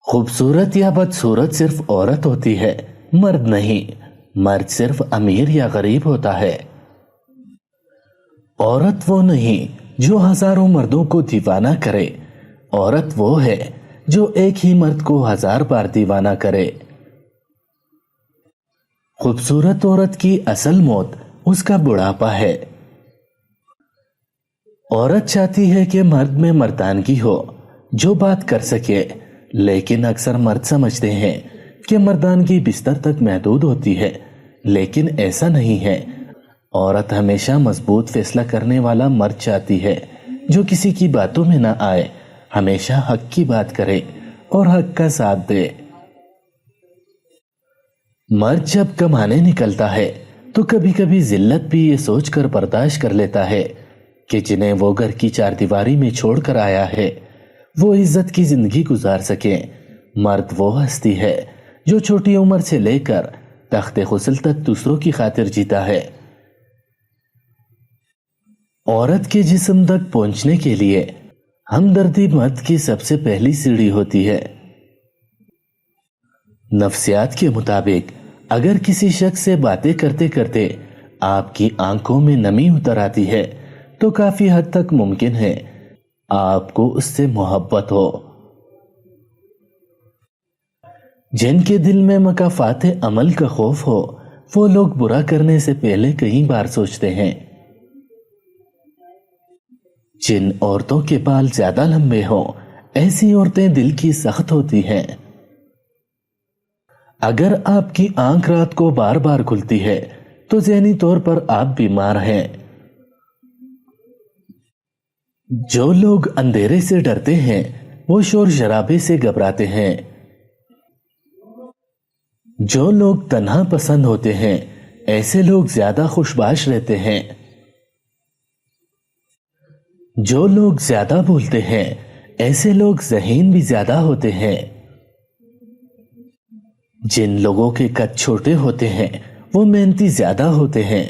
खूबसूरत या बदसूरत सिर्फ औरत होती है, मर्द नहीं। मर्द सिर्फ अमीर या गरीब होता है। औरत वो नहीं जो हजारों मर्दों को दीवाना करे। औरत वो है जो एक ही मर्द को 1000 बार दीवाना करे। खूबसूरत औरत की असल मौत उसका बुढ़ापा है। औरत चाहती है कि मर्द में मर्दानगी हो, जो बात कर सके, लेकिन अक्सर मर्द समझते हैं कि मर्दानगी बिस्तर तक महदूद होती है, लेकिन ऐसा नहीं है। औरत हमेशा मजबूत फैसला करने वाला मर्द चाहती है, जो किसी की बातों में ना आए, हमेशा हक की बात करे और हक का साथ दे। मर्द जब कमाने निकलता है तो कभी कभी जिल्लत भी ये सोचकर बर्दाश्त कर लेता है कि जिन्हें वो घर की चारदीवारी में छोड़कर आया है वो इज्जत की जिंदगी गुजार सके। मर्द वो हस्ती है जो छोटी उम्र से लेकर तख्ते गुस्ल तक दूसरों की खातिर जीता है। औरत के जिस्म तक पहुंचने के लिए हमदर्दी मर्द की सबसे पहली सीढ़ी होती है। नफ्सियात के मुताबिक अगर किसी शख्स से बातें करते करते आपकी आंखों में नमी उतर आती है तो काफी हद तक मुमकिन है आपको उससे मोहब्बत हो। जिनके दिल में मकाफात अमल का खौफ हो वो लोग बुरा करने से पहले कई बार सोचते हैं। जिन औरतों के बाल ज्यादा लंबे हों ऐसी औरतें दिल की सख्त होती हैं। अगर आपकी आंख रात को बार बार खुलती है तो ज़हनी तौर पर आप बीमार हैं। जो लोग अंधेरे से डरते हैं वो शोर शराबे से घबराते हैं। जो लोग तन्हा पसंद होते हैं ऐसे लोग ज्यादा खुशबाश रहते हैं। जो लोग ज्यादा बोलते हैं ऐसे लोग ज़हीन भी ज्यादा होते हैं। जिन लोगों के कद छोटे होते हैं वो मेहनती ज्यादा होते हैं।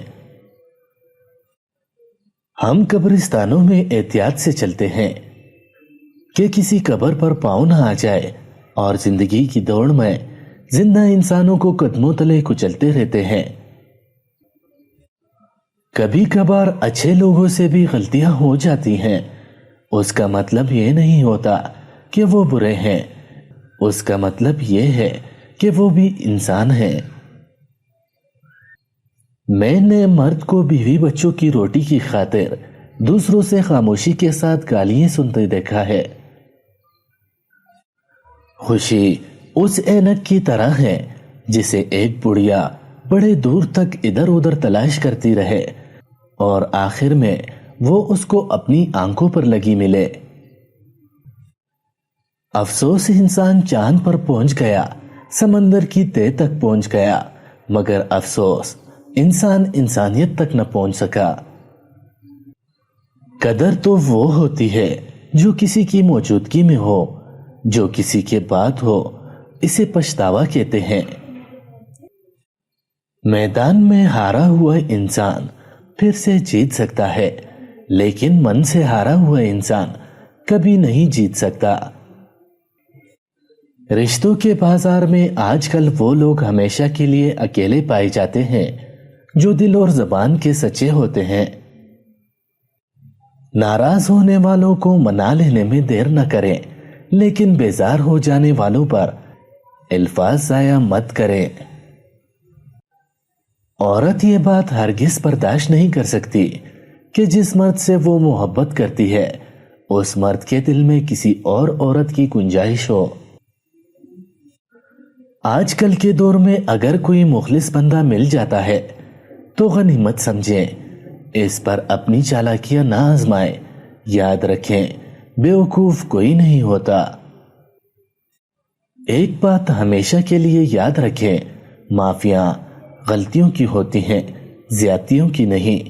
हम कब्रिस्तानों में एहतियात से चलते हैं कि किसी कब्र पर पांव ना आ जाए और जिंदगी की दौड़ में जिंदा इंसानों को कदमों तले कुचलते रहते हैं। कभी कभार अच्छे लोगों से भी गलतियां हो जाती हैं। उसका मतलब ये नहीं होता कि वो बुरे हैं, उसका मतलब ये है कि वो भी इंसान है। मैंने मर्द को बीवी बच्चों की रोटी की खातिर दूसरों से खामोशी के साथ गालियां सुनते देखा है। खुशी उस ऐनक की तरह है जिसे एक बुढ़िया बड़े दूर तक इधर उधर तलाश करती रहे और आखिर में वो उसको अपनी आंखों पर लगी मिले। अफसोस इंसान चांद पर पहुंच गया, समंदर की तह तक पहुंच गया, मगर अफसोस इंसान इंसानियत तक न पहुंच सका। कदर तो वो होती है जो किसी की मौजूदगी में हो, जो किसी के बाद हो, इसे पछतावा कहते हैं। मैदान में हारा हुआ इंसान फिर से जीत सकता है, लेकिन मन से हारा हुआ इंसान कभी नहीं जीत सकता। रिश्तों के बाजार में आजकल वो लोग हमेशा के लिए अकेले पाए जाते हैं जो दिल और जबान के सच्चे होते हैं। नाराज होने वालों को मना लेने में देर न करें, लेकिन बेजार हो जाने वालों पर अल्फाज जाया मत करें। औरत ये बात हरगिज बर्दाश्त नहीं कर सकती कि जिस मर्द से वो मोहब्बत करती है उस मर्द के दिल में किसी और औरत की गुंजाइश हो। आजकल के दौर में अगर कोई मुखलिस बंदा मिल जाता है तो गनीमत समझें, इस पर अपनी चालाकियां ना आजमाएं। याद रखें, बेवकूफ कोई नहीं होता। एक बात हमेशा के लिए याद रखें, माफियां गलतियों की होती हैं, ज्यादतियों की नहीं।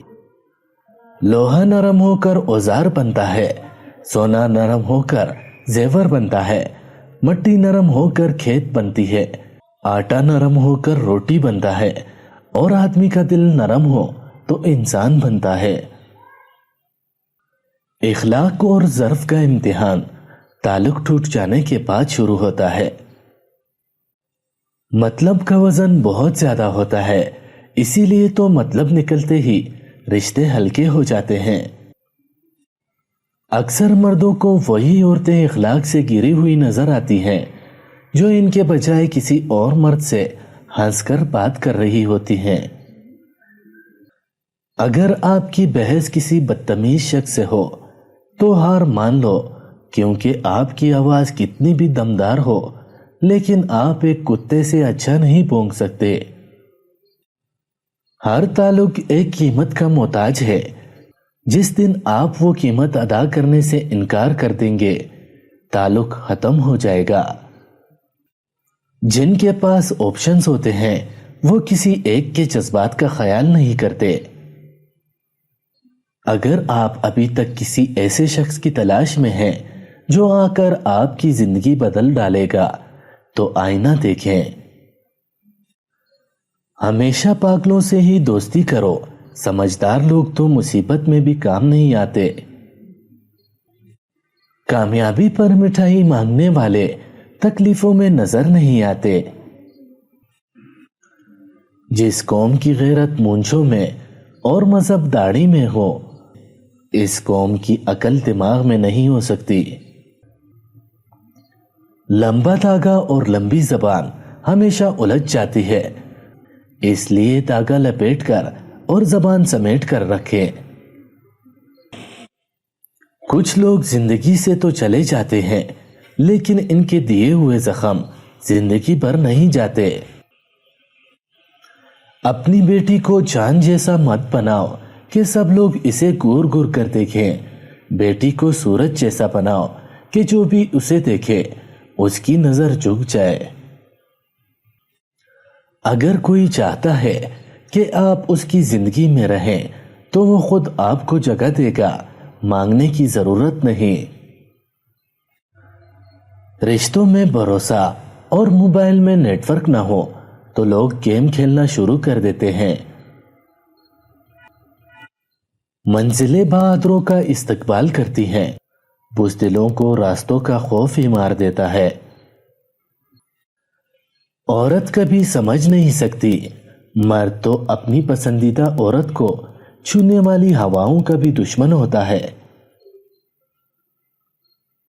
लोहा नरम होकर औजार बनता है, सोना नरम होकर जेवर बनता है, मट्टी नरम होकर खेत बनती है, आटा नरम होकर रोटी बनता है और आदमी का दिल नरम हो तो इंसान बनता है। इखलाक और ज़र्फ का इम्तिहान ताल्लुक टूट जाने के बाद शुरू होता है। मतलब का वजन बहुत ज्यादा होता है, इसीलिए तो मतलब निकलते ही रिश्ते हल्के हो जाते हैं। अक्सर मर्दों को वही औरतें इखलाक से गिरी हुई नजर आती हैं जो इनके बजाय किसी और मर्द से हंसकर बात कर रही होती हैं। अगर आपकी बहस किसी बदतमीज शख्स से हो तो हार मान लो, क्योंकि आपकी आवाज कितनी भी दमदार हो लेकिन आप एक कुत्ते से अच्छा नहीं भौंक सकते। हर ताल्लुक एक कीमत का मोहताज है। जिस दिन आप वो कीमत अदा करने से इनकार कर देंगे, ताल्लुक खत्म हो जाएगा। जिनके पास ऑप्शंस होते हैं वो किसी एक के जज्बात का ख्याल नहीं करते। अगर आप अभी तक किसी ऐसे शख्स की तलाश में हैं जो आकर आपकी जिंदगी बदल डालेगा, तो आईना देखें। हमेशा पागलों से ही दोस्ती करो, समझदार लोग तो मुसीबत में भी काम नहीं आते। कामयाबी पर मिठाई मांगने वाले तकलीफों में नजर नहीं आते। जिस कौम की गैरत मूंछों में और मजहब दाढ़ी में हो, इस कौम की अकल दिमाग में नहीं हो सकती। लंबा धागा और लंबी जबान हमेशा उलझ जाती है, इसलिए धागा लपेटकर और जबान समेट कर रखें। कुछ लोग जिंदगी से तो चले जाते हैं, लेकिन इनके दिए हुए जख्म जिंदगी भर नहीं जाते। अपनी बेटी को चांद जैसा मत बनाओ कि सब लोग इसे घूर घूर कर देखें। बेटी को सूरज जैसा बनाओ कि जो भी उसे देखे उसकी नजर झुक जाए। अगर कोई चाहता है कि आप उसकी जिंदगी में रहें तो वो खुद आपको जगह देगा, मांगने की जरूरत नहीं। रिश्तों में भरोसा और मोबाइल में नेटवर्क ना हो तो लोग गेम खेलना शुरू कर देते हैं। मंजिलें बहादुरों का इस्तकबाल करती हैं, बुज़दिलों को रास्तों का खौफ ही मार देता है। औरत कभी समझ नहीं सकती, मर्द तो अपनी पसंदीदा औरत को छूने वाली हवाओं का भी दुश्मन होता है।